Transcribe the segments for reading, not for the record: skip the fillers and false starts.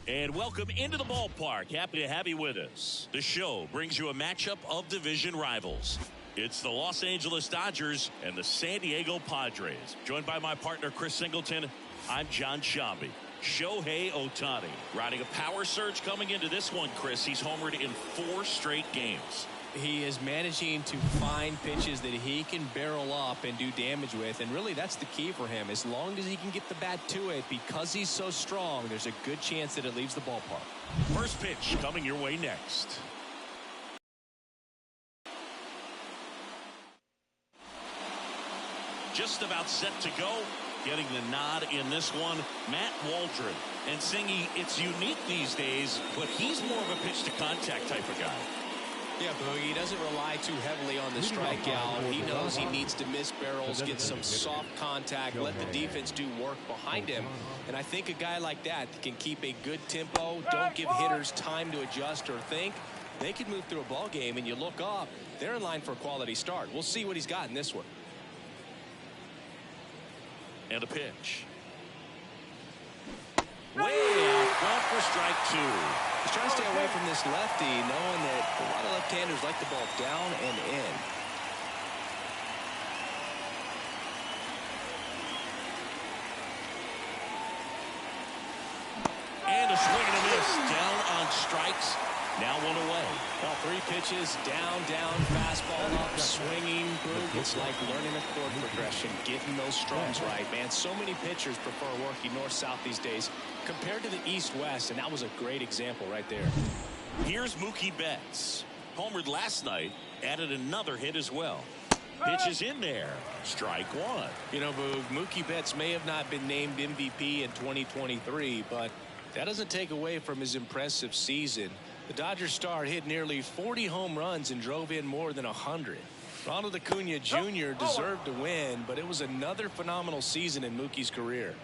And welcome into the ballpark. Happy to have you with us. The show brings you a matchup of division rivals. It's the Los Angeles Dodgers and the San Diego Padres. Joined by my partner, Chris Singleton, I'm John Shambi. Shohei Ohtani riding a power surge coming into this one, Chris. He's homered in 4 straight games. He is managing to find pitches that he can barrel up and do damage with, and really that's the key for him. As long as he can get the bat to it, because he's so strong, there's a good chance that it leaves the ballpark. First pitch coming your way next. Just about set to go. Getting the nod in this one, Matt Waldron. And Singy, it's unique these days, but he's more of a pitch to contact type of guy. Yeah, Boogie, he doesn't rely too heavily on the strikeout. He knows he needs to miss barrels, get some soft contact, let the defense do work behind him. And I think a guy like that can keep a good tempo, don't give hitters time to adjust or think. They can move through a ball game, and you look up, they're in line for a quality start. We'll see what he's got in this one. And a pitch. Way out front for strike 2. He's trying to stay away from this lefty, knowing that a lot of left-handers like the ball down and in. And a swing and a miss. Down on strikes. Now 1 away. Well, 3 pitches, down, fastball up, swinging. It's like learning a chord progression, getting those strums right, man. So many pitchers prefer working north-south these days compared to the east-west, and that was a great example right there. Here's Mookie Betts. Homered last night, added another hit as well. Pitch is in there. Strike 1. You know, Boog, Mookie Betts may have not been named MVP in 2023, but that doesn't take away from his impressive season. The Dodgers star hit nearly 40 home runs and drove in more than 100. Ronald Acuna Jr. deserved to win, but it was another phenomenal season in Mookie's career.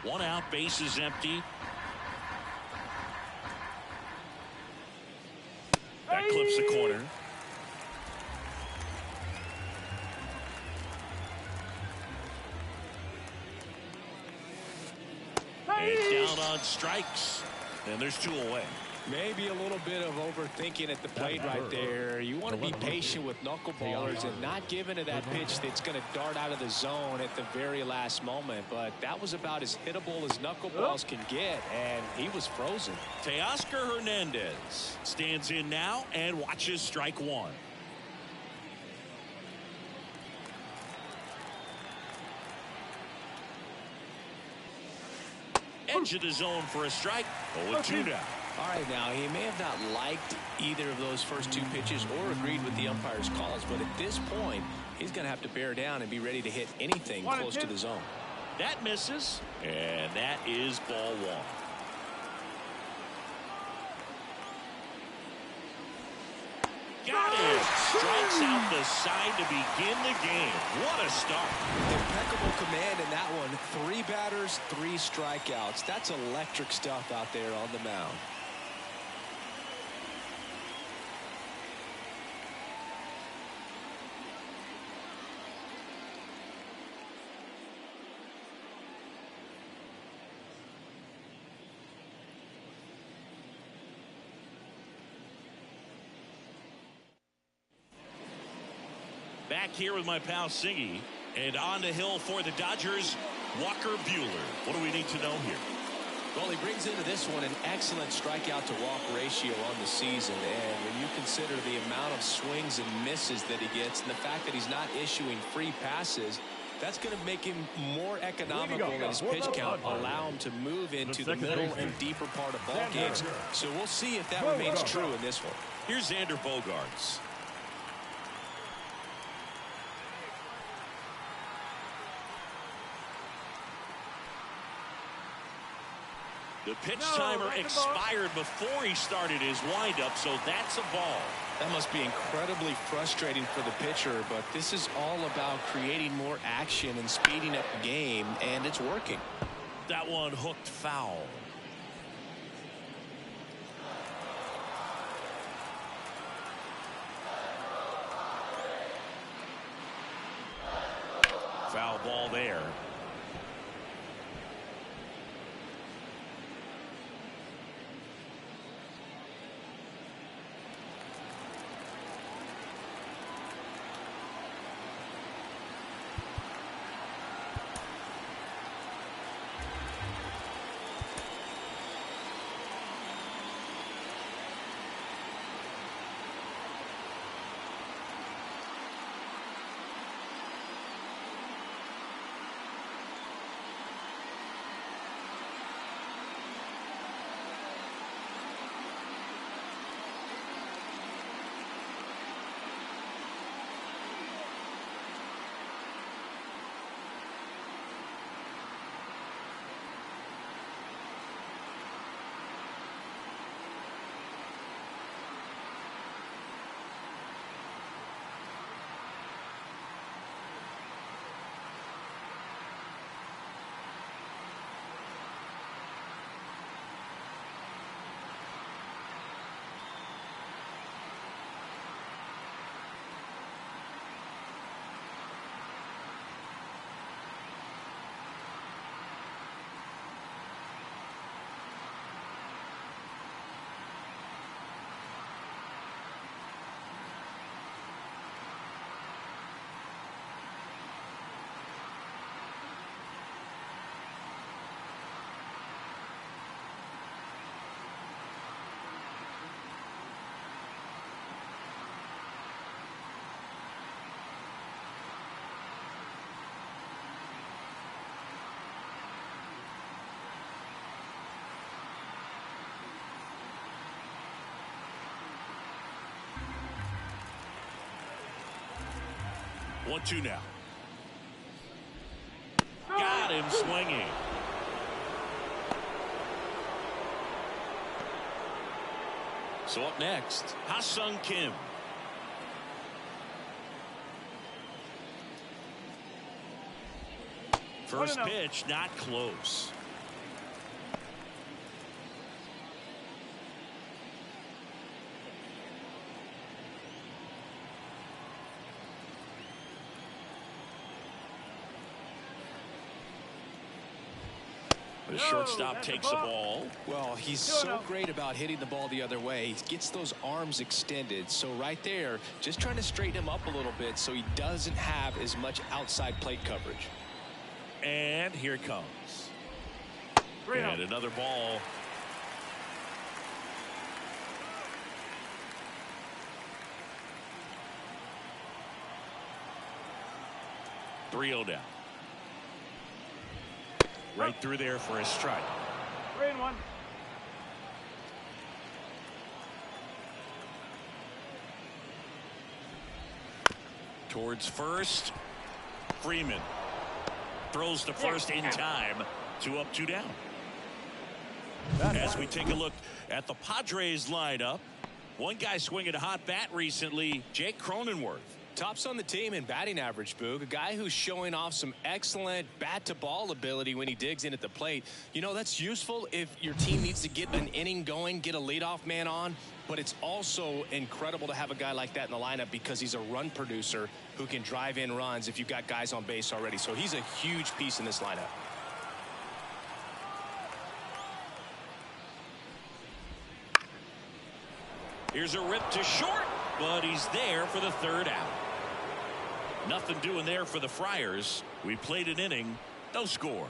1 out, base is empty. That clips the corner. And down on strikes. And there's 2 away. Maybe a little bit of overthinking at the plate right there. You want to be patient with knuckleballers and not give into that pitch that's going to dart out of the zone at the very last moment. But that was about as hittable as knuckleballs can get, and he was frozen. Teoscar Hernandez stands in now and watches strike 1. Edge of the zone for a strike. 0-2 now. All right, now, he may have not liked either of those first 2 pitches or agreed with the umpire's calls, but at this point, he's going to have to bear down and be ready to hit anything close to the zone. That misses, and that is ball 1. Got it. Strikes out the side to begin the game. What a start. Impeccable command in that one. 3 batters, 3 strikeouts. That's electric stuff out there on the mound. Back here with my pal Singy, and on the hill for the Dodgers, Walker Buehler. What do we need to know here? Well, he brings into this one an excellent strikeout to walk ratio on the season, and when you consider the amount of swings and misses that he gets and the fact that he's not issuing free passes, that's going to make him more economical in his pitch count, allow him to move into the middle and deeper part of ball games. So we'll see if that remains true in this one. Here's Xander Bogaerts. The pitch timer expired before he started his windup, so that's a ball. That must be incredibly frustrating for the pitcher, but this is all about creating more action and speeding up the game, and it's working. That one hooked foul. Foul ball there. 1-2 now. Got him swinging. So up next, Ha-Sung Kim. First pitch, not close. The shortstop takes the ball. Well, he's so great about hitting the ball the other way. He gets those arms extended. So right there, just trying to straighten him up a little bit so he doesn't have as much outside plate coverage. And here it comes. And another ball. Three-0 down. Right through there for a strike. 3-1. Towards first. Freeman throws to first in time. 2 up, 2 down. As we take a look at the Padres lineup, one guy swinging a hot bat recently, Jake Cronenworth. Tops on the team in batting average, Boog. A guy who's showing off some excellent bat-to-ball ability when he digs in at the plate. You know, that's useful if your team needs to get an inning going, get a leadoff man on. But it's also incredible to have a guy like that in the lineup because he's a run producer who can drive in runs if you've got guys on base already. So he's a huge piece in this lineup. Here's a rip to short, but he's there for the third out. Nothing doing there for the Friars. We played an inning, no score.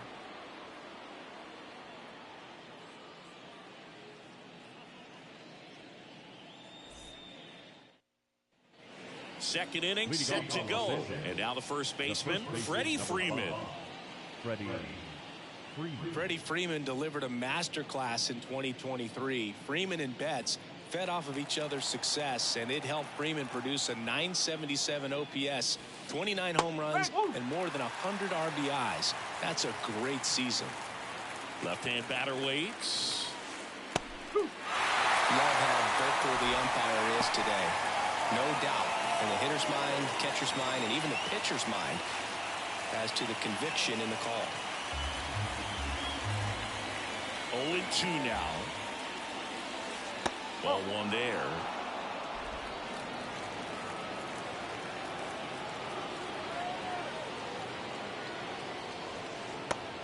Second inning set to go. And now the first baseman, Freddie Freeman. Freddie Freeman delivered a masterclass in 2023. Freeman and Betts fed off of each other's success, and it helped Freeman produce a .977 OPS, 29 home runs, and more than 100 RBIs. That's a great season. Left-hand batter waits. Love how vocal the umpire is today. No doubt in the hitter's mind, catcher's mind, and even the pitcher's mind as to the conviction in the call. 0-2 now. Ball one there.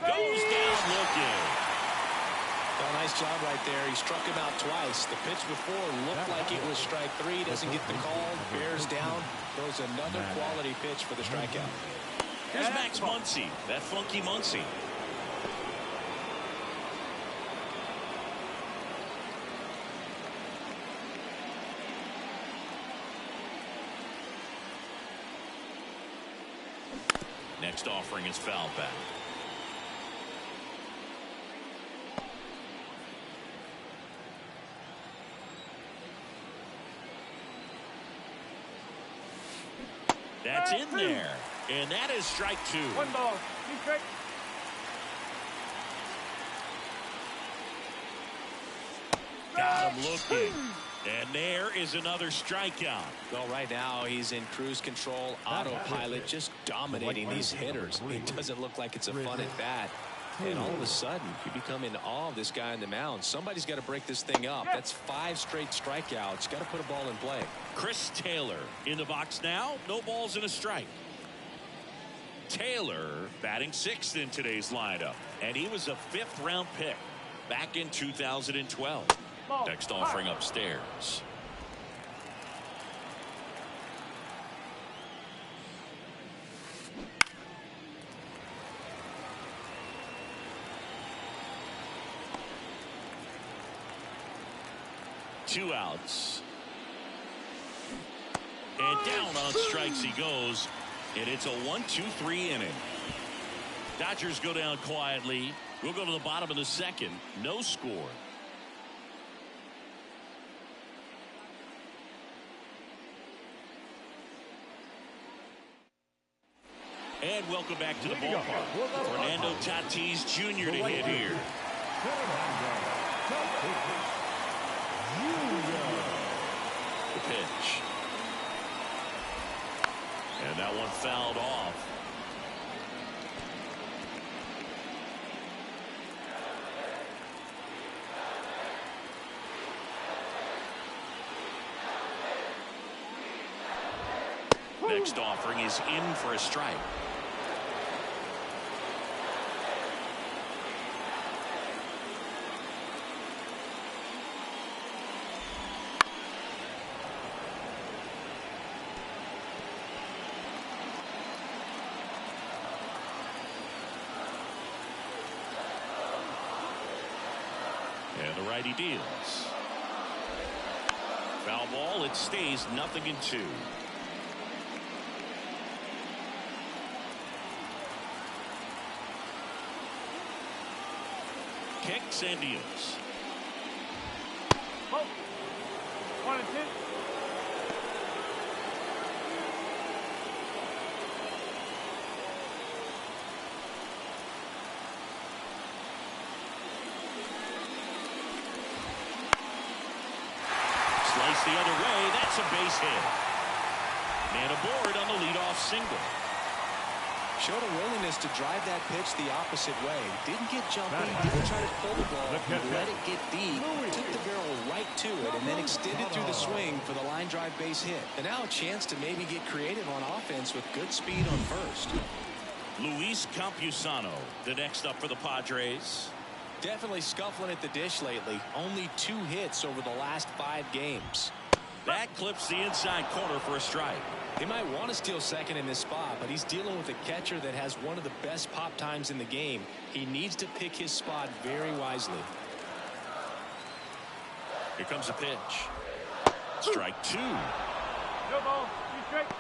Goes down looking. Well, nice job right there. He struck him out twice. The pitch before looked like it was strike three. Doesn't get the call. Bears down. Throws another quality pitch for the strikeout. Here's Max Muncy. That funky Muncy. Next offering is foul back. That's in there. And that is strike two. 1 ball. Strike. Got him looking. And there is another strikeout. Well, right now he's in cruise control, autopilot, just dominating these hitters. It doesn't look like it's a fun at bat. And all of a sudden, you become in awe of this guy on the mound. Somebody's got to break this thing up. That's 5 straight strikeouts. Got to put a ball in play. Chris Taylor in the box now. No balls and a strike. Taylor batting 6th in today's lineup. And he was a 5th-round pick back in 2012. Next offering upstairs. Two outs. And down on strikes he goes. And it's a 1-2-3 inning. Dodgers go down quietly. We'll go to the bottom of the second. No score. And welcome back to the ballpark. Fernando Tatis Jr. to hit here. The pitch. And that one fouled off. Next offering is in for a strike. And the righty deals. Foul ball. It stays 0-2. Kicks and deals. 1-2. Slice the other way. That's a base hit. Man aboard on the leadoff single. Showed a willingness to drive that pitch the opposite way. Didn't get jumpy, didn't try to pull the ball, let it get deep, took the barrel right to it, and then extended through the swing for the line drive base hit. And now a chance to maybe get creative on offense with good speed on first. Luis Campusano, the next up for the Padres. Definitely scuffling at the dish lately. Only 2 hits over the last 5 games. That clips the inside corner for a strike. They might want to steal second in this spot, but he's dealing with a catcher that has one of the best pop times in the game. He needs to pick his spot very wisely. Here comes a pitch. Strike 2. No ball. 2 strike.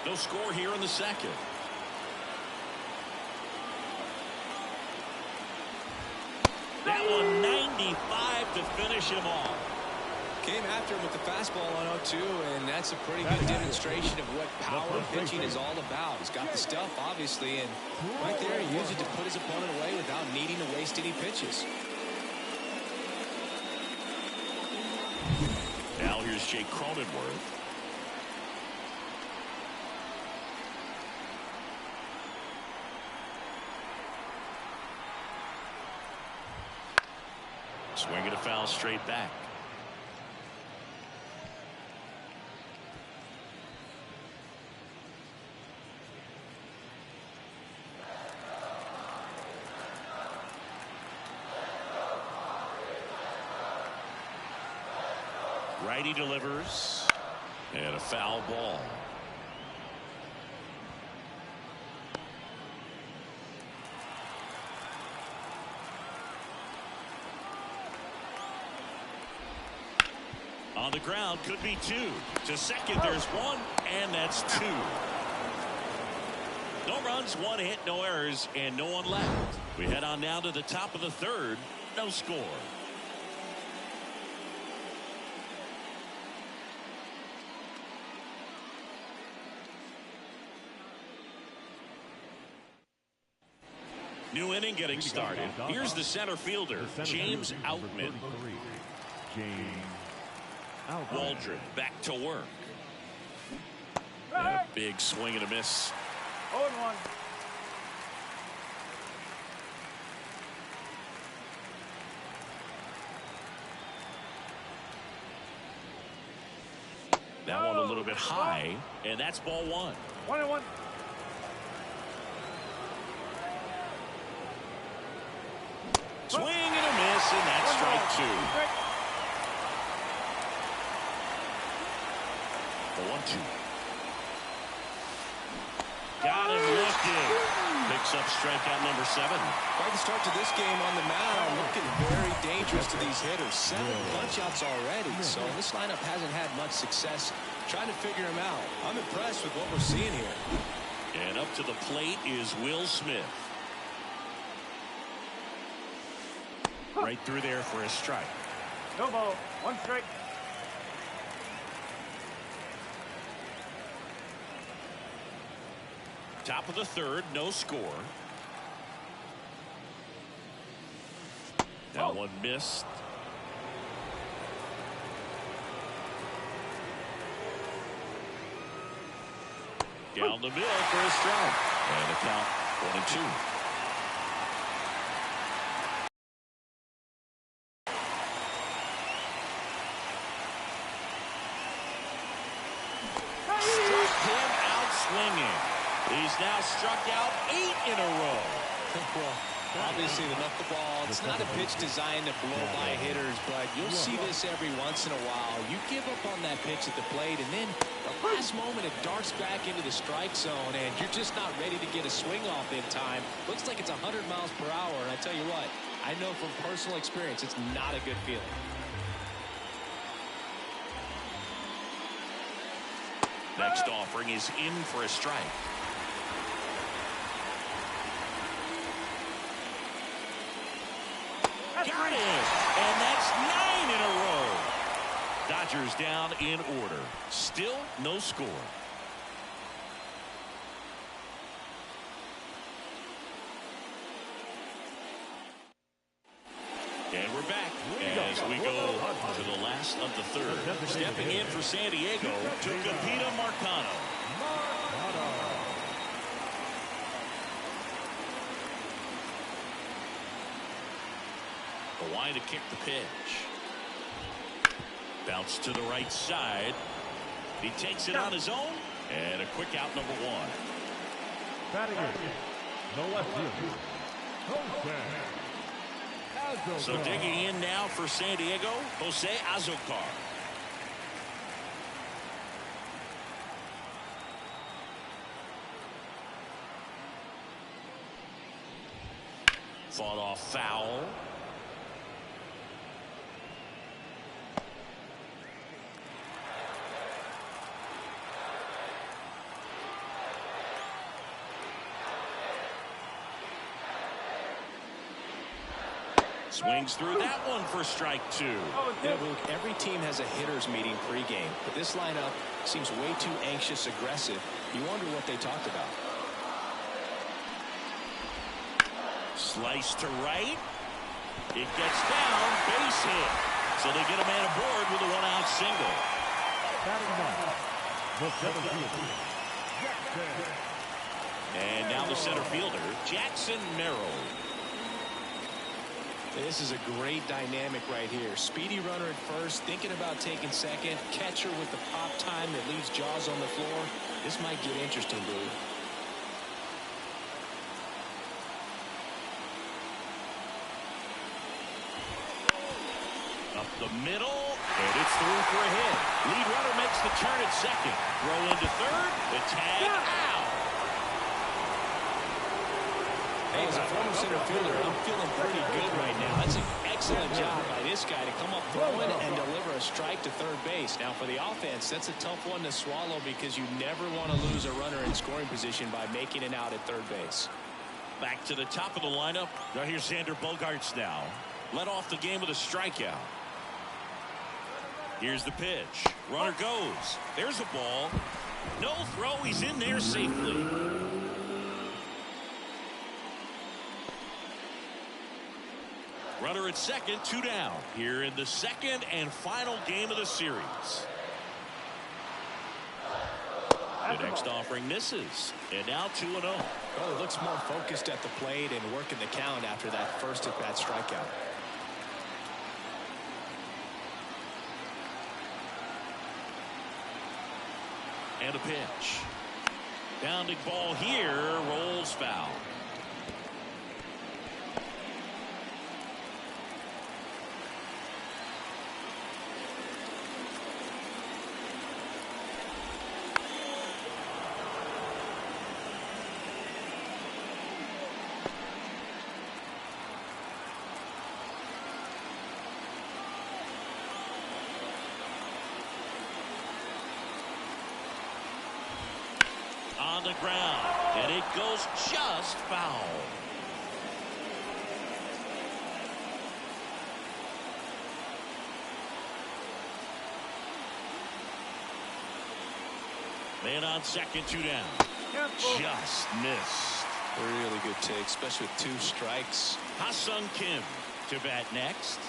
No score here in the second. That one 95 to finish him off. Came after him with the fastball on 0-2, and that's a pretty good demonstration of what power pitching is all about. He's got the stuff, obviously, and right there he used it to put his opponent away without needing to waste any pitches. Now here's Jake Cronenworth. Swinging a foul straight back. Righty delivers, and a foul ball. On the ground, could be 2. To second, there's 1, and that's 2. No runs, 1 hit, no errors, and no one left. We head on now to the top of the 3rd. No score. New inning getting started. Here's the center fielder, James Outman. Waldron back to work. And a big swing and a miss. 0-1. That one a little bit high, and that's ball 1. 1-1. Swing and a miss, and that's strike 2. The 1-2. Got him looking. Picks up strikeout number 7. Quite the start to this game on the mound. Looking very dangerous to these hitters. 7 punch-outs already. So this lineup hasn't had much success trying to figure him out. I'm impressed with what we're seeing here. And up to the plate is Will Smith. Right through there for a strike. No ball. 1 strike. Top of the third, no score. That one missed. Down the middle for a strike. And a count 1-2. Struck him out swinging. He's now struck out 8 in a row. Well, obviously the knuckleball, it's not a pitch designed to blow by hitters, but you'll see this every once in a while. You give up on that pitch at the plate, and then the last moment it darts back into the strike zone, and you're just not ready to get a swing off in time. Looks like it's 100 miles per hour, and I tell you what, I know from personal experience it's not a good feeling. Next offering is in for a strike. Got it! And that's 9 in a row. Dodgers down in order. Still no score. And we're back as we go to the last of the third. Stepping in for San Diego, Tucupita Marcano. Why to kick the pitch. Bounce to the right side. He takes it on his own. And a quick out, number 1. Batting it, the left fielder, Jose. So digging in now for San Diego, Jose Azocar. Fought off foul. Swings through that one for strike 2. You know, Luke, every team has a hitter's meeting pregame, but this lineup seems way too anxious, aggressive. You wonder what they talked about. Slice to right. It gets down, base hit. So they get a man aboard with a 1-out single. And now the center fielder, Jackson Merrill. This is a great dynamic right here. Speedy runner at first, thinking about taking second. Catcher with the pop time that leaves Jaws on the floor. This might get interesting, dude. Up the middle, and it's through for a hit. Lead runner makes the turn at second. Throw into third, the tag out. Hey, as a former center fielder, I'm feeling pretty good right now. That's an excellent job by this guy to come up throwing and deliver a strike to third base. Now, for the offense, that's a tough one to swallow because you never want to lose a runner in scoring position by making it out at third base. Back to the top of the lineup. Now here's Xander Bogaerts now. Led off the game with a strikeout. Here's the pitch. Runner goes. There's a ball. No throw. He's in there safely. Runner at second, 2 down. Here in the second and final game of the series. The next offering misses. And now 2-0. Well, it looks more focused at the plate and working the count after that first at-bat strikeout. And a pitch. Bounding ball here, rolls foul. On the ground, and it goes just foul. Man on second, 2 down. Just missed. Really good take, especially with 2 strikes. Ha-Sung Kim to bat next.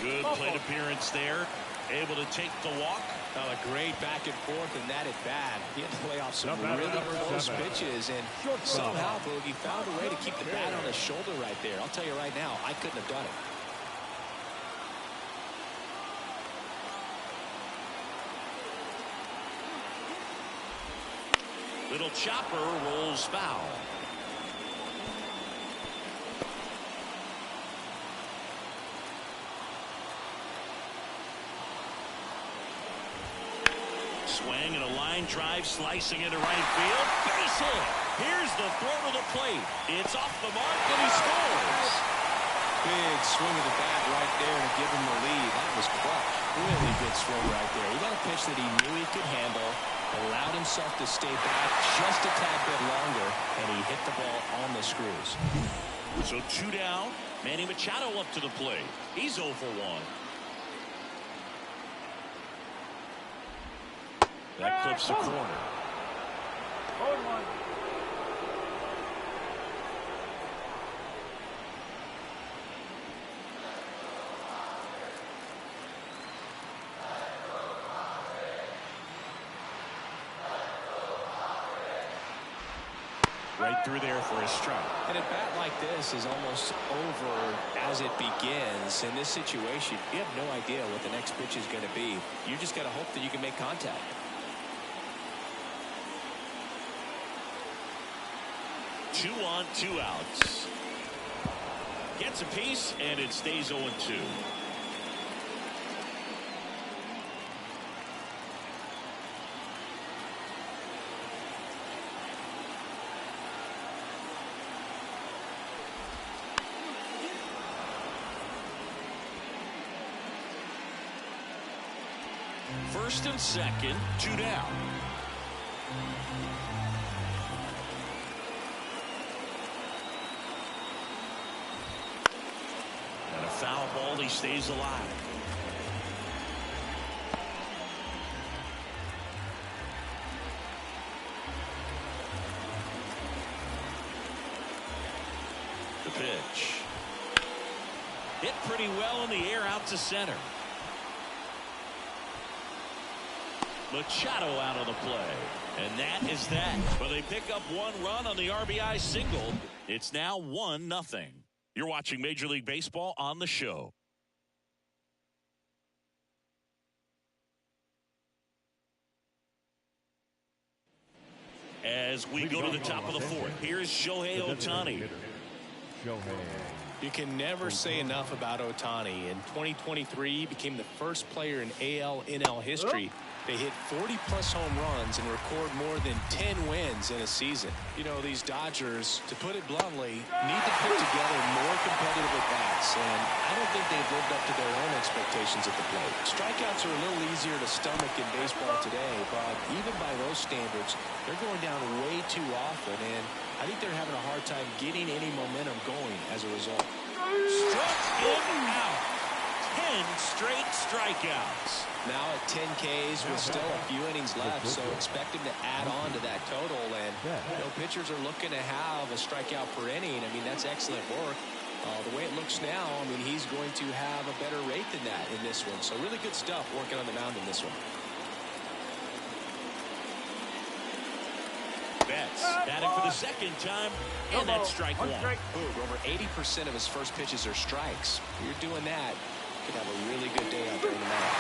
Good plate appearance there. Able to take the walk. A great back and forth in that at bat. He had to play off some really close pitches, and somehow Boogie found a way to keep the bat on his shoulder right there. I'll tell you right now, I couldn't have done it. Little chopper rolls foul. Swing and a line drive slicing into right field. Base hit. Here's the throw to the plate. It's off the mark and he scores. Big swing of the bat right there to give him the lead. That was clutch. Really good swing right there. He got a pitch that he knew he could handle, allowed himself to stay back just a tad bit longer, and he hit the ball on the screws. So 2 down. Manny Machado up to the plate. He's 0 for 1. That clips the corner. 0-1. Right through there for a strike. And a bat like this is almost over as it begins. In this situation, you have no idea what the next pitch is going to be. You just got to hope that you can make contact. 2 on, 2 outs. Gets a piece, and it stays 0-2. First and second, 2 down. And a foul ball, he stays alive. The pitch. Hit pretty well in the air out to center. Machado out of the play. And that is that. But they pick up 1 run on the RBI single. It's now 1-0. You're watching Major League Baseball on the show. As we go to the top of the 4th, here's Shohei Ohtani. You can never say enough about Ohtani. In 2023, he became the first player in AL/NL history to hit 40-plus home runs and record more than 10 wins in a season. You know, these Dodgers, to put it bluntly, need to put together more competitive at-bats, and I don't think they've lived up to their own expectations at the plate. Strikeouts are a little easier to stomach in baseball today, but even by those standards, they're going down way too often, and I think they're having a hard time getting any momentum going as a result. Struck him out. 10 straight strikeouts. Now at 10 Ks with still a few innings left, so expect him to add on to that total. And you know, pitchers are looking to have a strikeout per inning. I mean, that's excellent work. The way it looks now, I mean, he's going to have a better rate than that in this one. So really good stuff working on the mound in this one. Betts batting for the second time, and that's strike 1. Boog, over 80% of his first pitches are strikes. If you're doing that, you could have a really good day out there in the mound.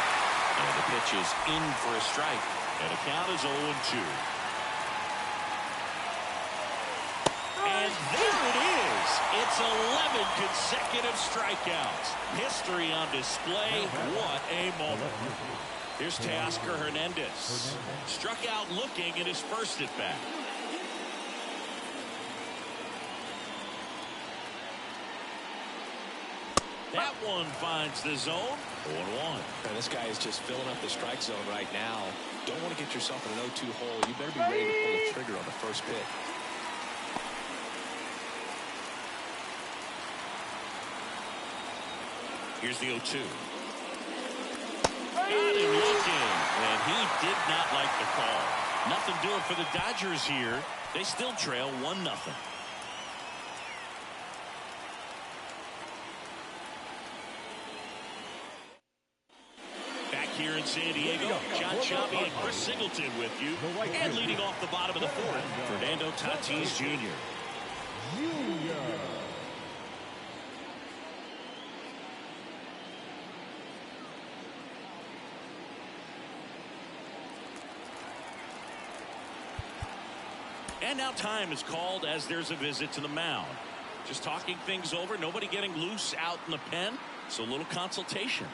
And the pitch is in for a strike, and the count is 0-2. And there it is. It's 11 consecutive strikeouts. History on display. What a moment. Here's Teoscar Hernandez. Struck out looking at his first at bat. That one finds the zone. 0-1. And this guy is just filling up the strike zone right now. Don't want to get yourself in an 0-2 hole. You better be ready to pull the trigger on the first pitch. Here's the 0-2. Got him looking, and he did not like the call. Nothing doing for the Dodgers here. They still trail 1-0. Back here in San Diego, John Sciambi and Chris Singleton with you. And leading off the bottom of the fourth, Fernando Tatis Jr. And now time is called as there's a visit to the mound. Just talking things over, nobody getting loose out in the pen, so a little consultation.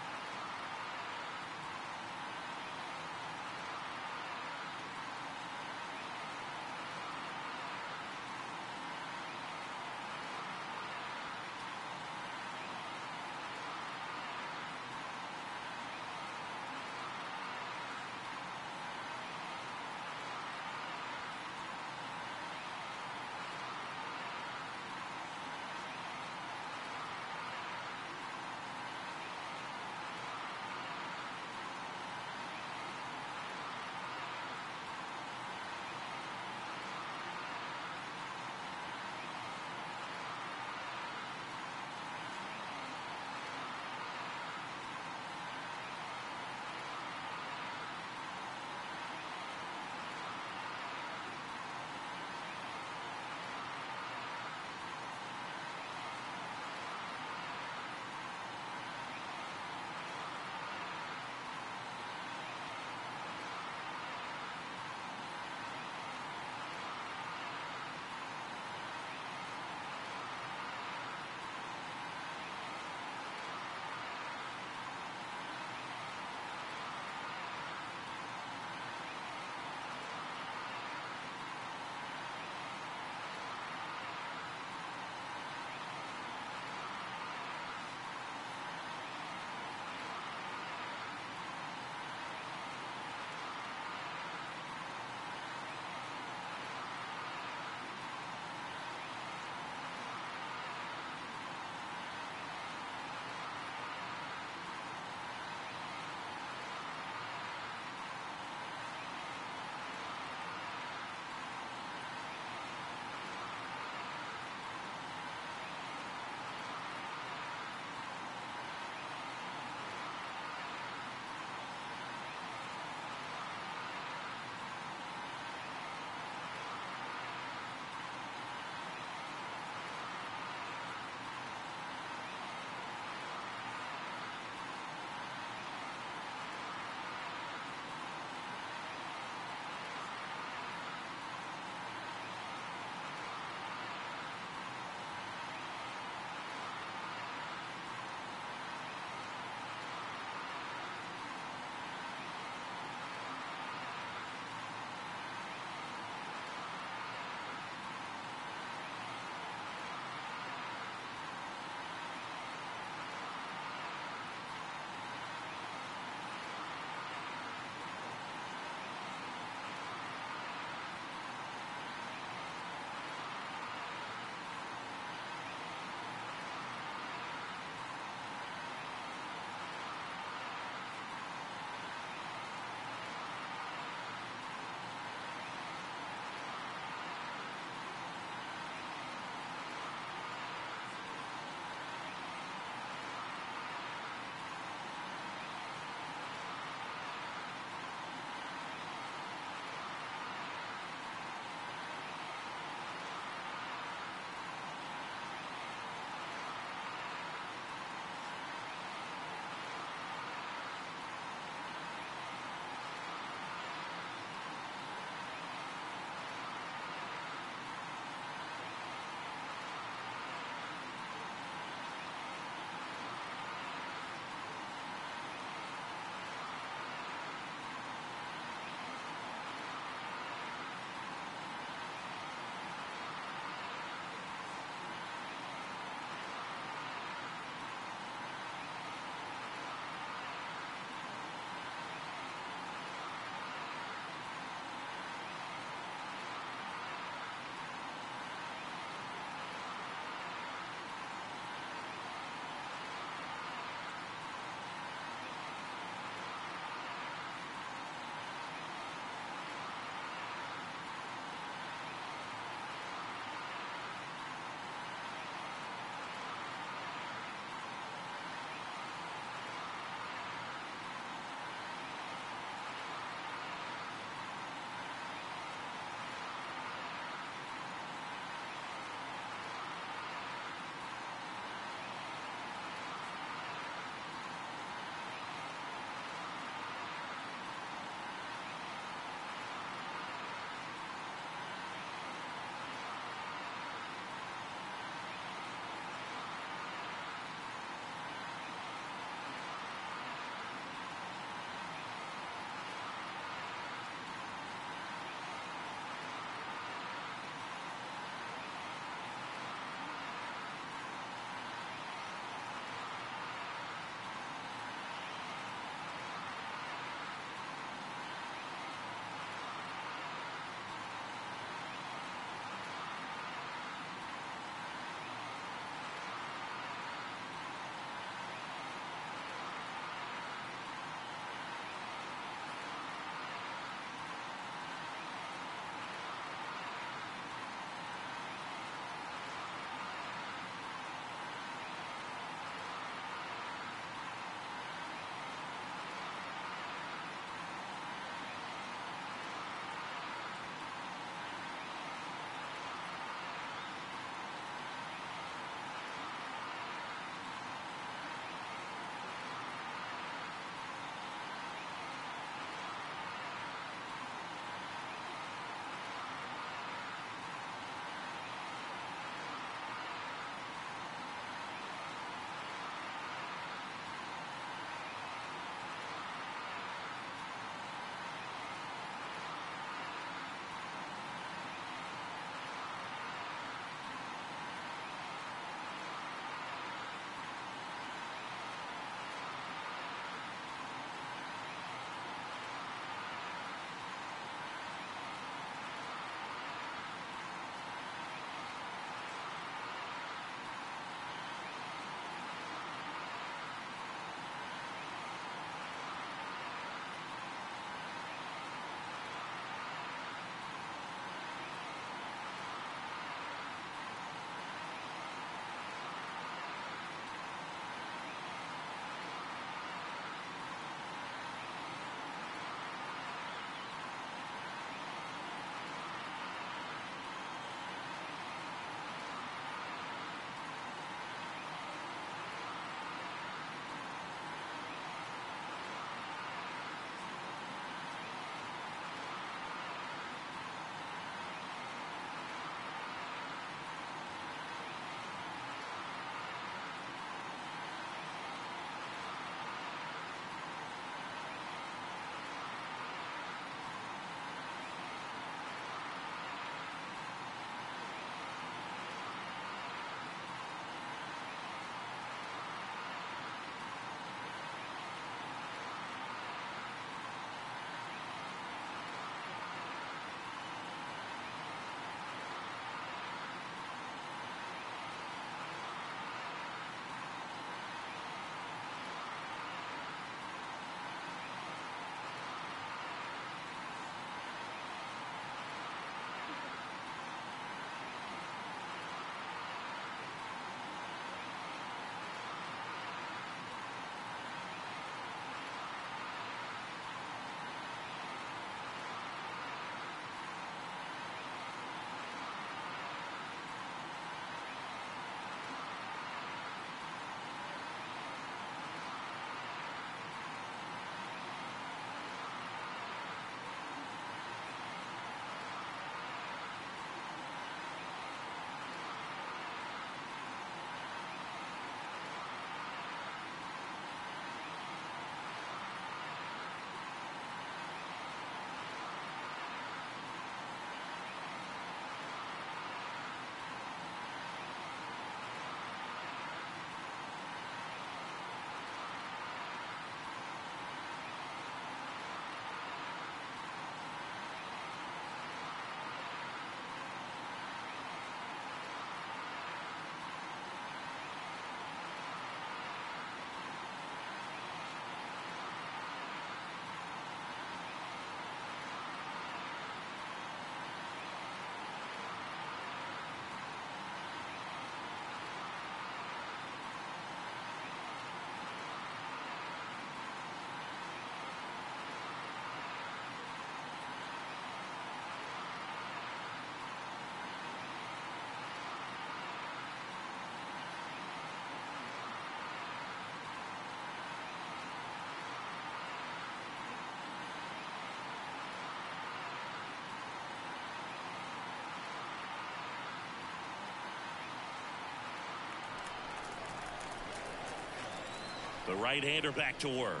The right-hander back to work.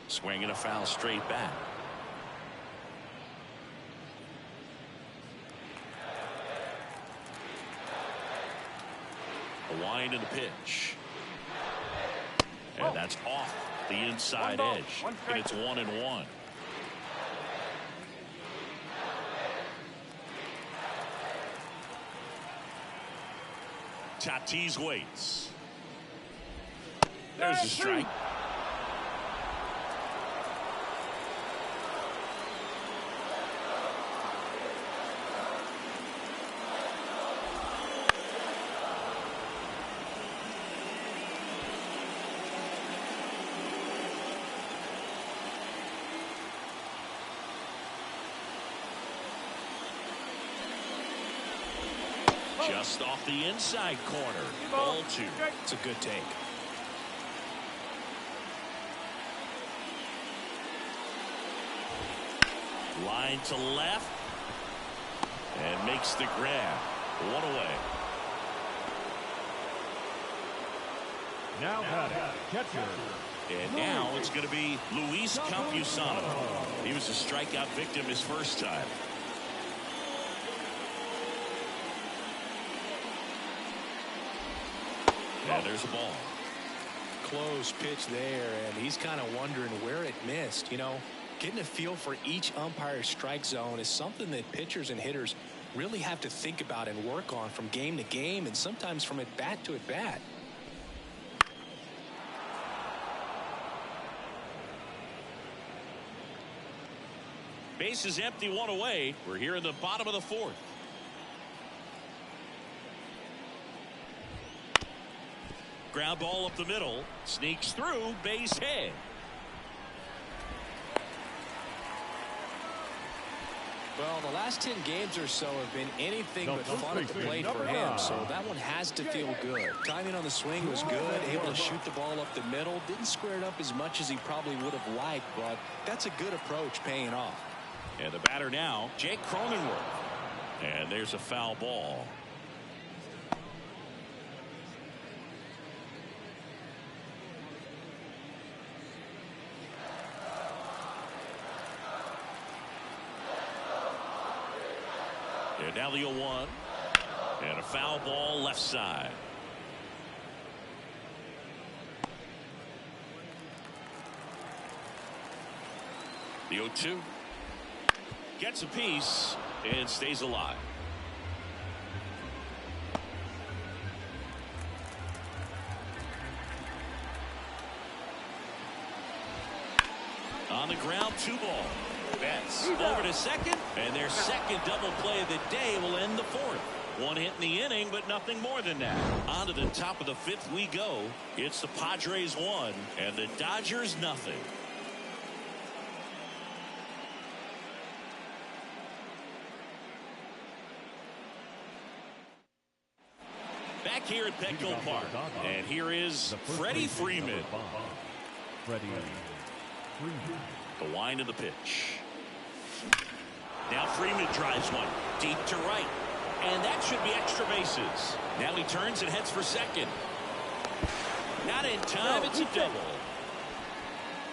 Swinging a foul straight back. A wind in the pitch. And that's off the inside edge. And it's 1-1. Tatis waits. There's a strike. Just off the inside corner. Ball 2. It's a good take. Line to left. And makes the grab. 1 away. Now catcher. And now it's going to be Luis Campusano. He was a strikeout victim his first time. And there's a ball. Close pitch there, and he's kind of wondering where it missed. You know, getting a feel for each umpire's strike zone is something that pitchers and hitters really have to think about and work on from game to game, and sometimes from at bat to at bat. Base is empty, 1 away. We're here in the bottom of the 4th. Ground ball up the middle. Sneaks through. Base hit. Well, the last 10 games or so have been anything but fun at the plate for him, so that one has to feel good. Timing on the swing was good, able to shoot the ball up the middle. Didn't square it up as much as he probably would have liked, but that's a good approach paying off. And the batter now, Jake Cronenworth. And there's a foul ball. And now the 0-1. And a foul ball left side. The 0-2. Gets a piece and stays alive. On the ground, 2 ball. Betts over to second, and their second double play of the day will end the 4th. 1 hit in the inning, but nothing more than that. On to the top of the 5th we go. It's the Padres 1 and the Dodgers nothing. Back here at Petco Park, and here is Freddie Freeman. Freddie Freeman. The wind of the pitch. Now Freeman drives one deep to right, and that should be extra bases. Now he turns and heads for second. Not in time. It's a double.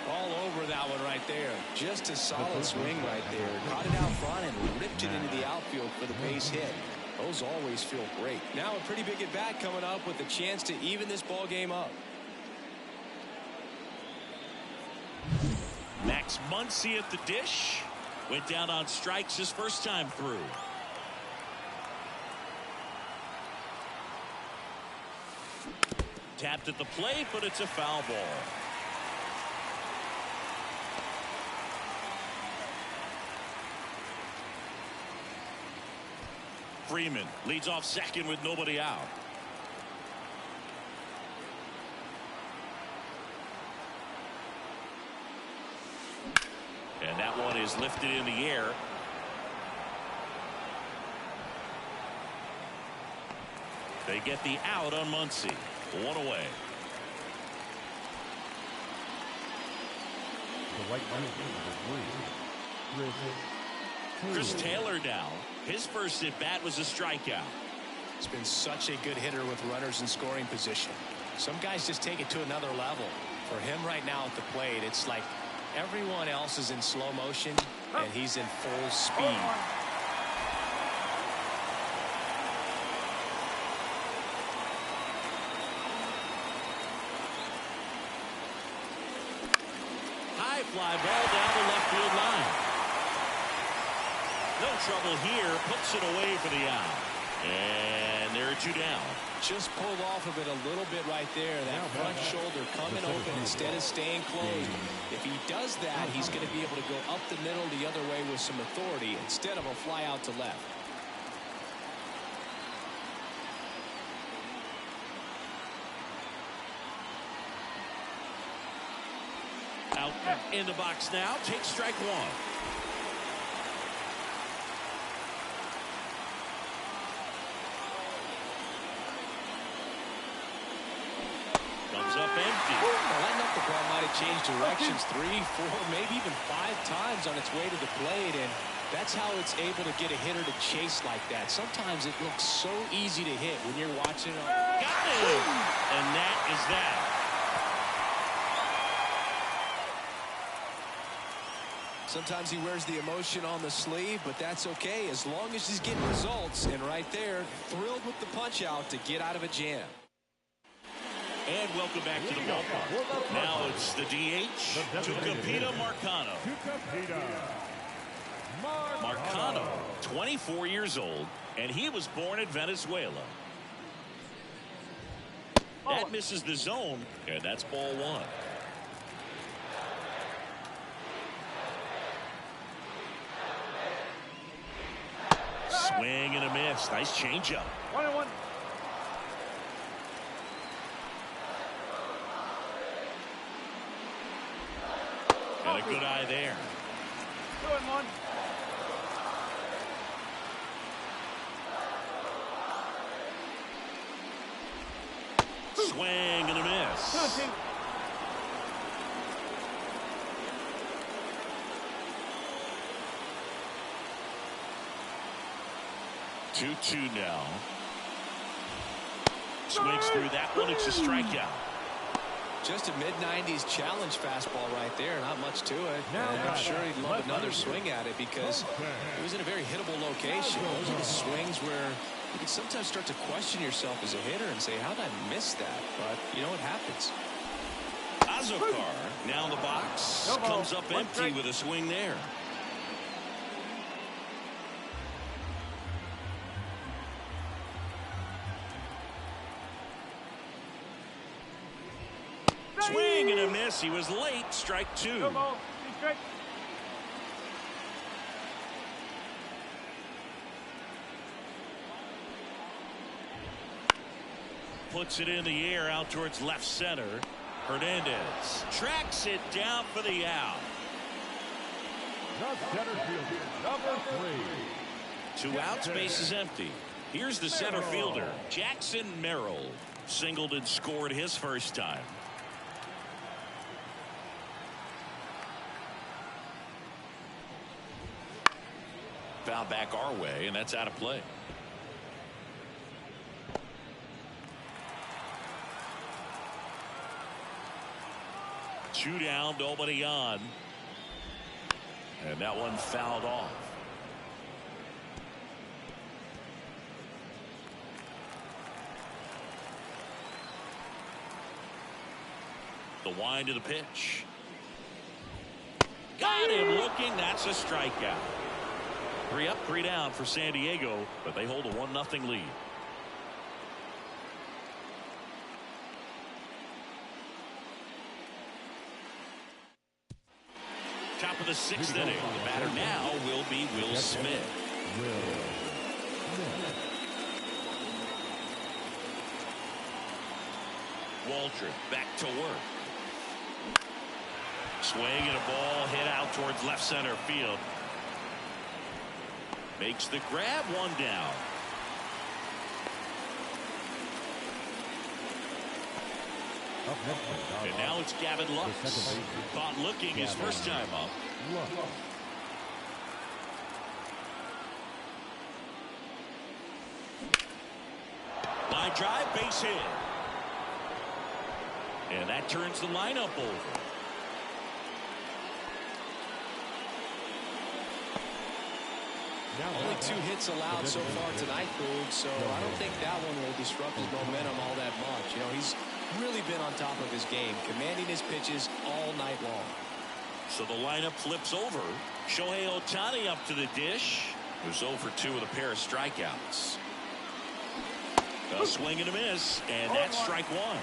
All over that one right there. Just a solid swing right there. Caught it out front and ripped it into the outfield for the base hit. Those always feel great. Now a pretty big at bat coming up with a chance to even this ball game up. Max Muncy at the dish. Went down on strikes his first time through. Tapped at the plate, but it's a foul ball. Freeman leads off second with nobody out. And that one is lifted in the air. They get the out on Muncy. 1 away. The right Chris Taylor now. His first at bat was a strikeout. He's been such a good hitter with runners in scoring position. Some guys just take it to another level. For him right now at the plate, it's like everyone else is in slow motion and he's in full speed. High fly ball down the left field line. No trouble here. Puts it away for the out. And there are 2 down. Just pulled off of it a little bit right there. That front shoulder coming open instead of staying closed. If he does that, he's going to be able to go up the middle the other way with some authority instead of a fly out to left. Out in the box now. Takes strike 1. Comes up empty. Well, that knuckleball might have changed directions 3, 4, maybe even 5 times on its way to the plate, and that's how it's able to get a hitter to chase like that. Sometimes it looks so easy to hit when you're watching it. Got it! And that is that. Sometimes he wears the emotion on the sleeve, but that's okay as long as he's getting results. And right there, thrilled with the punch out to get out of a jam. And welcome back to the ballpark. Now it's the DH, Tucupita Marcano. Marcano, 24 years old, and he was born in Venezuela. That misses the zone, and that's ball 1. Swing and a miss. Nice changeup. 1-1. And a good eye there. 2-1. Swing and a miss. 2-2. Two now. Swings through that one. It's a strikeout. Just a mid-90s challenge fastball right there. Not much to it. And I'm sure he'd love another swing at it because it was in a very hittable location. Those are the swings where you can sometimes start to question yourself as a hitter and say, how did I miss that? But, you know, it happens. Azokar now in the box. Comes up empty with a swing there. Swing and a miss. He was late. Strike 2. No ball. Strike. Puts it in the air out towards left center. Hernandez tracks it down for the out. The center fielder, number 3. 2 outs, base is empty. Here's the center fielder, Jackson Merrill. Singled and scored his first time. Foul back our way, and that's out of play. Two down, nobody on. And that one fouled off. The wind to the pitch. Got him looking. That's a strikeout. 3 up, 3 down for San Diego, but they hold a 1-0 lead. Top of the 6th inning. The batter now will be Will Smith. Waldrop back to work. Swing and a ball hit out towards left center field. Makes the grab, 1 down. And now it's Gavin Lux. Caught looking his first time up. Line drive, base hit. And that turns the lineup over. Only 2 hits allowed so far tonight, Boog, so I don't think that one will disrupt his momentum all that much. You know, he's really been on top of his game, commanding his pitches all night long. So the lineup flips over. Shohei Ohtani up to the dish. Who's 0 for 2 with a pair of strikeouts. A swing and a miss, and that's strike 1.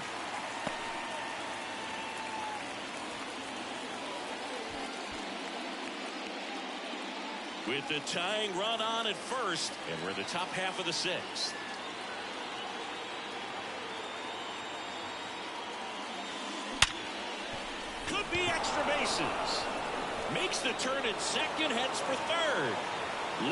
With the tying run on at first, and we're in the top half of the 6th. Could be extra bases. Makes the turn at second, heads for third.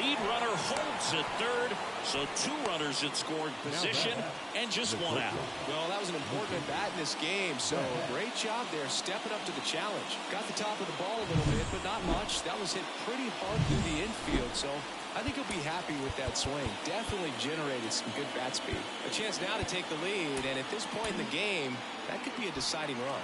Lead runner holds at third, so 2 runners in scoring position and just 1 out. Well, that was an important at bat in this game, so great job there stepping up to the challenge. Got the top of the ball a little bit, but not much. That was hit pretty hard through the infield, so I think he'll be happy with that swing. Definitely generated some good bat speed. A chance now to take the lead, and at this point in the game, that could be a deciding run.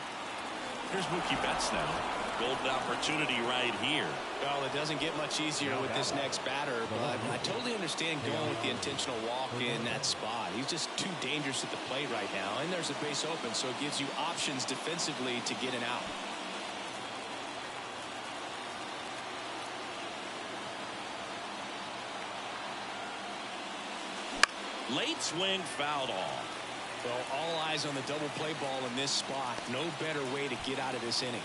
Here's Mookie Betts now. Golden opportunity right here. Well, it doesn't get much easier with this next batter, but I totally understand going with the intentional walk in that spot. He's just too dangerous at the plate right now, and there's a base open, so it gives you options defensively to get an out. Late swing fouled off. Well, all eyes on the double play ball in this spot. No better way to get out of this inning.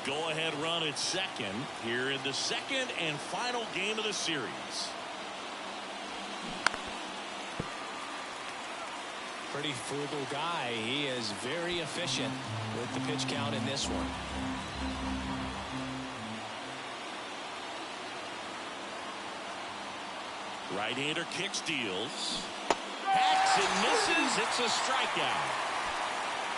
Go ahead run at second here in the second and final game of the series. Pretty frugal guy. He is very efficient with the pitch count in this one. Right-hander kicks, deals. Hacks and misses. It's a strikeout.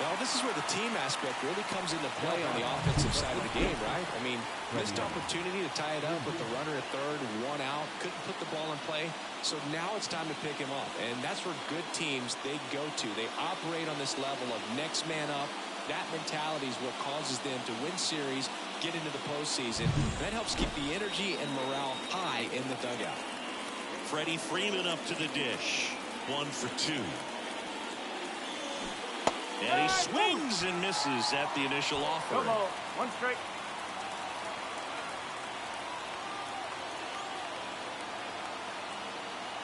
Well, this is where the team aspect really comes into play on the offensive side of the game, right? I mean, missed opportunity to tie it up with the runner at third, 1 out, couldn't put the ball in play. So now it's time to pick him up, and that's where good teams, they go to. They operate on this level of next man up. That mentality is what causes them to win series, get into the postseason. That helps keep the energy and morale high in the dugout. Freddie Freeman up to the dish. 1 for 2. And he swings and misses at the initial offer. 1 strike.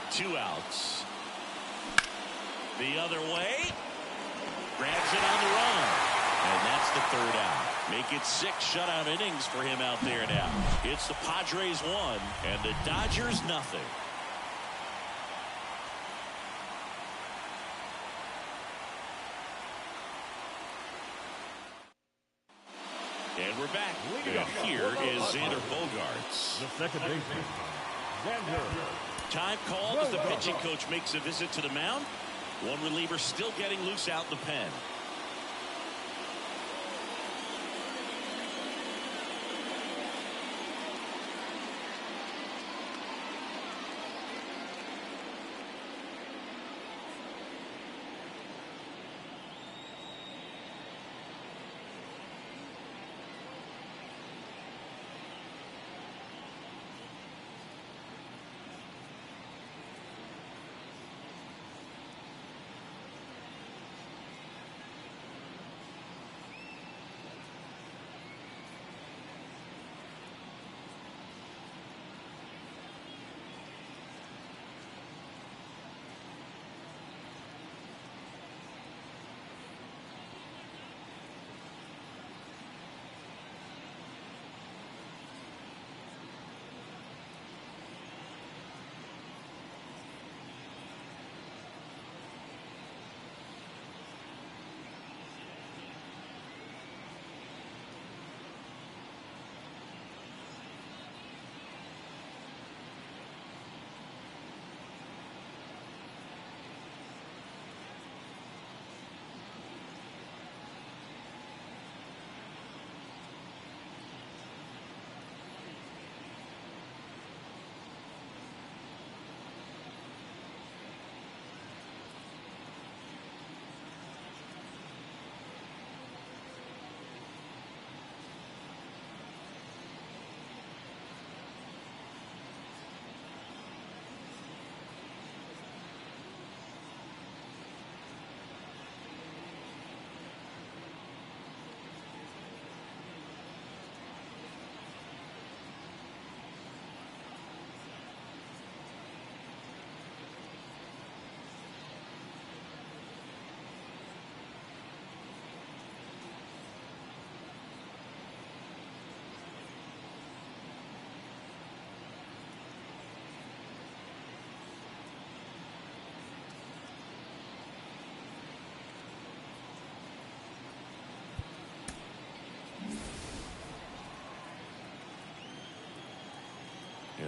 Two outs. The other way. Grabs it on the run. And that's the 3rd out. Make it 6 shutout innings for him out there now. It's the Padres 1 and the Dodgers nothing. And we're back. And here is Xander Bogaerts. The second baseman, Xander. Time called as the pitching coach makes a visit to the mound. One reliever still getting loose out in the pen.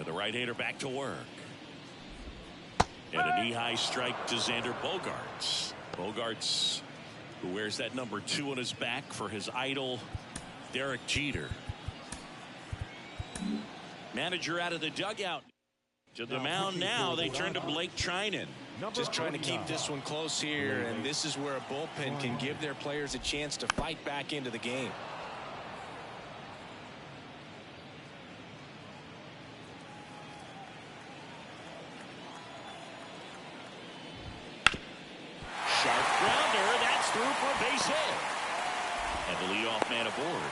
And the right-hander back to work. And a knee-high strike to Xander Bogaerts. Bogaerts, who wears that number 2 on his back for his idol, Derek Jeter. Manager out of the dugout. To the mound now. They turn to Blake Trinan. Just trying to keep this one close here, and this is where a bullpen can give their players a chance to fight back into the game. Sharp grounder. That's through for a base hit. And the leadoff man aboard.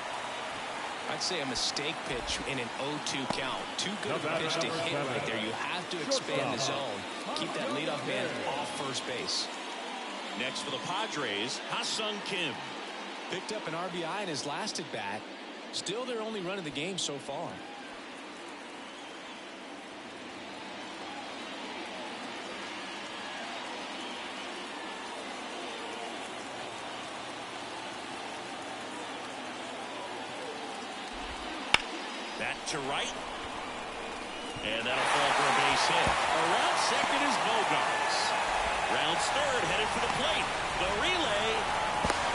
I'd say a mistake pitch in an 0-2 count. Too good of a pitch to hit right there. You have to expand the zone. Keep that leadoff man off first base. Next for the Padres, Ha-Sung Kim. Picked up an RBI in his last at bat. Still their only run of the game so far. Back to right. And that'll fall for a base hit. Around second is Bogaerts. Rounds third, headed for the plate. The relay.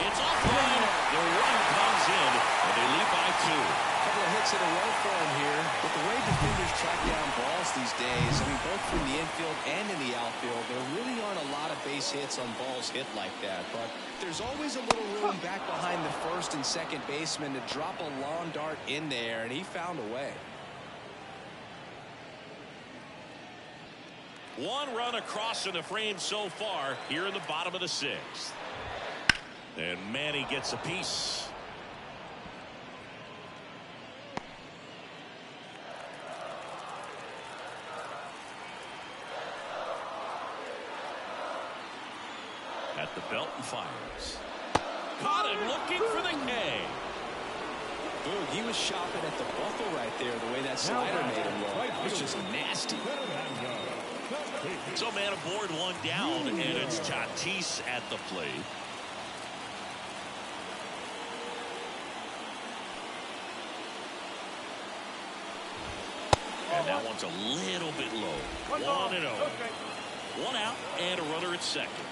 It's offline. The run comes in, and they lead by 2. A couple of hits in a row for him here. But the way defenders track down balls these days, I mean, both from the infield and in the outfield, there really aren't a lot of base hits on balls hit like that. But there's always a little room back behind the first and second baseman to drop a lawn dart in there, and he found a way. One run across in the frame so far here in the bottom of the 6th. And Manny gets a piece. At the belt and fires. Caught him looking for the K. Boog, he was shopping at the buckle right there, the way that slider made him look. That was just nasty. So man aboard, one down, and it's Tatis at the plate. And that one's a little bit low. 1-0. One out and a runner at second.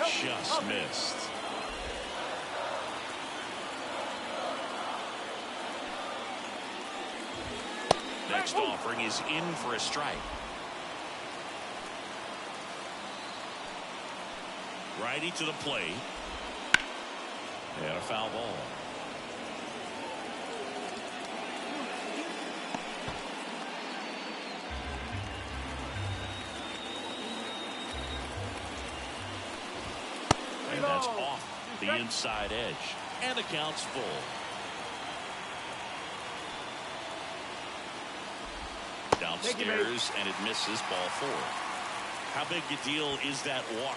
Just missed. Next offering is in for a strike. Righty to the plate. And a foul ball. And that's off the inside edge. And the count's full. Downstairs, and it misses, ball 4. How big a deal is that walk?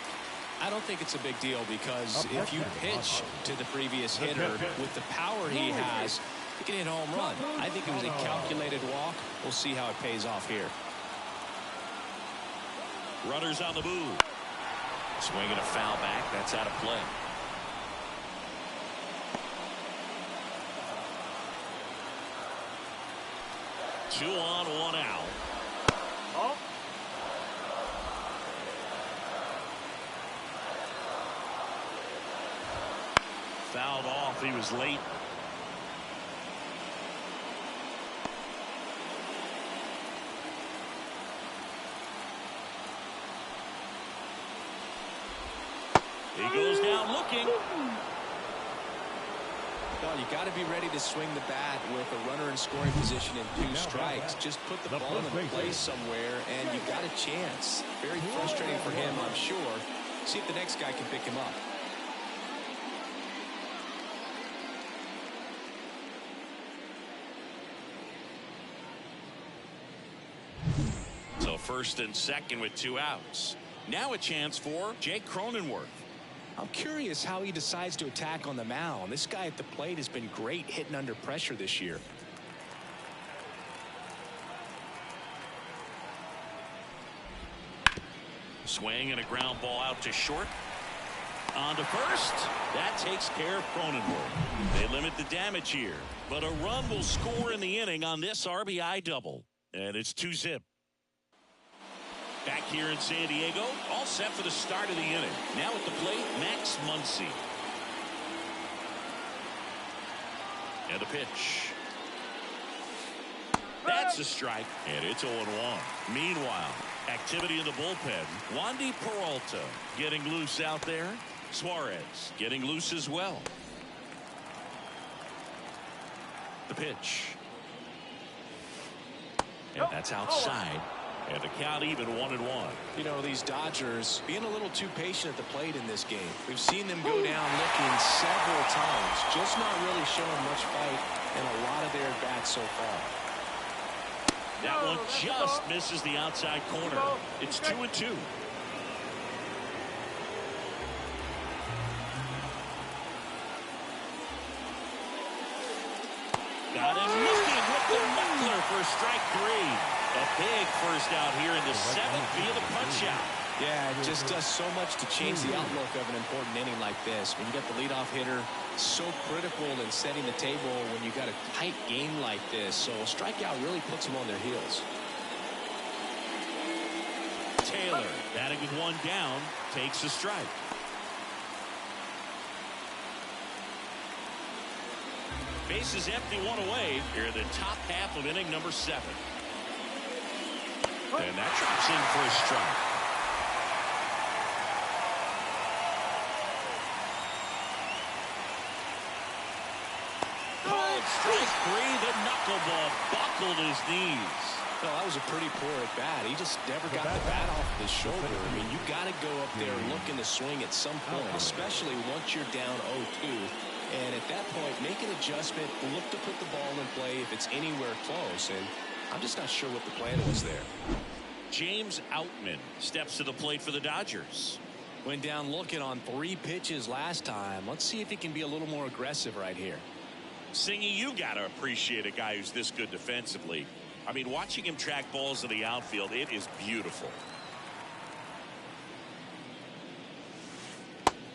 I don't think it's a big deal, because if you pitch to the previous hitter with the power he has, you can hit a home run. I think it was a calculated walk. We'll see how it pays off here. Runners on the move. Swinging a foul back. That's out of play. Two on, one out. Oh. Fouled off. He was late. He goes down looking. Well, you got to be ready to swing the bat with a runner in scoring position and 2 strikes. Just put the ball in the place somewhere, and you got a chance. Very frustrating for him, I'm sure. See if the next guy can pick him up. So first and second with 2 outs. Now a chance for Jake Cronenworth. I'm curious how he decides to attack on the mound. This guy at the plate has been great hitting under pressure this year. Swing and a ground ball out to short. On to first. That takes care of Cronenworth. They limit the damage here, but a run will score in the inning on this RBI double. And it's 2-zip. Back here in San Diego, all set for the start of the inning. Now at the plate, Max Muncy. And a pitch. That's a strike, and it's 0-1. Meanwhile, activity in the bullpen. Wandy Peralta getting loose out there. Suarez getting loose as well. The pitch. And that's outside. And the count even 1-1. You know, these Dodgers being a little too patient at the plate in this game. We've seen them go down looking several times, just not really showing much fight in a lot of their at-bats so far. That one just misses the outside corner. It's 2-2. Got him looking with the knuckler for strike 3. A big first out here in the 7th via the punch out. Yeah, it just does so much to change the outlook of an important inning like this. When you got the leadoff hitter, so critical in setting the table when you got a tight game like this. So a strikeout really puts them on their heels. Taylor, batting with one down, takes a strike. Bases empty, one away here in the top half of inning number 7. And that drops in for a strike. Called strike 3. The knuckleball buckled his knees. No, that was a pretty poor at bat. He just never got the bat off his shoulder. I mean, you got to go up there looking to swing at some point, especially once you're down 0-2. And at that point, make an adjustment, look to put the ball in play if it's anywhere close. And I'm just not sure what the plan was there. James Outman steps to the plate for the Dodgers. Went down looking on 3 pitches last time. Let's see if he can be a little more aggressive right here. Singy, you got to appreciate a guy who's this good defensively. I mean, watching him track balls to the outfield, it is beautiful.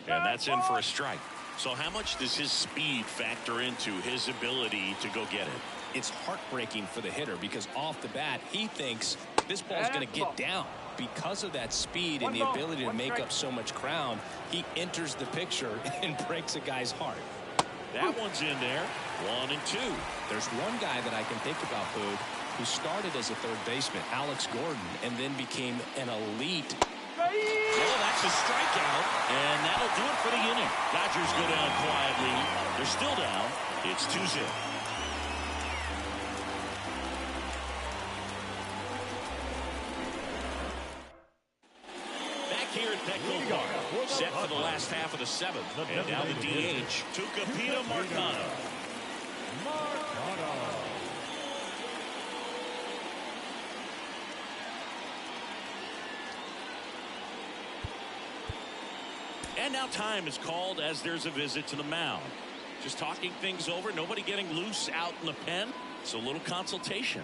And that's in for a strike. So how much does his speed factor into his ability to go get it? It's heartbreaking for the hitter because off the bat, he thinks this ball's going to get down. Because of that speed and the ability to make up so much ground, he enters the picture and breaks a guy's heart. That one's in there. 1-2. There's one guy that I can think about, Boog, who started as a third baseman, Alex Gordon, and then became an elite. Well, that's a strikeout, and that'll do it for the inning. Dodgers go down quietly. They're still down. It's 2-0. Back here at Petco Park, set for the last half of the 7th, and now the DH, Tucupita Marcano. And now time is called as there's a visit to the mound. Just talking things over, nobody getting loose out in the pen. It's a little consultation.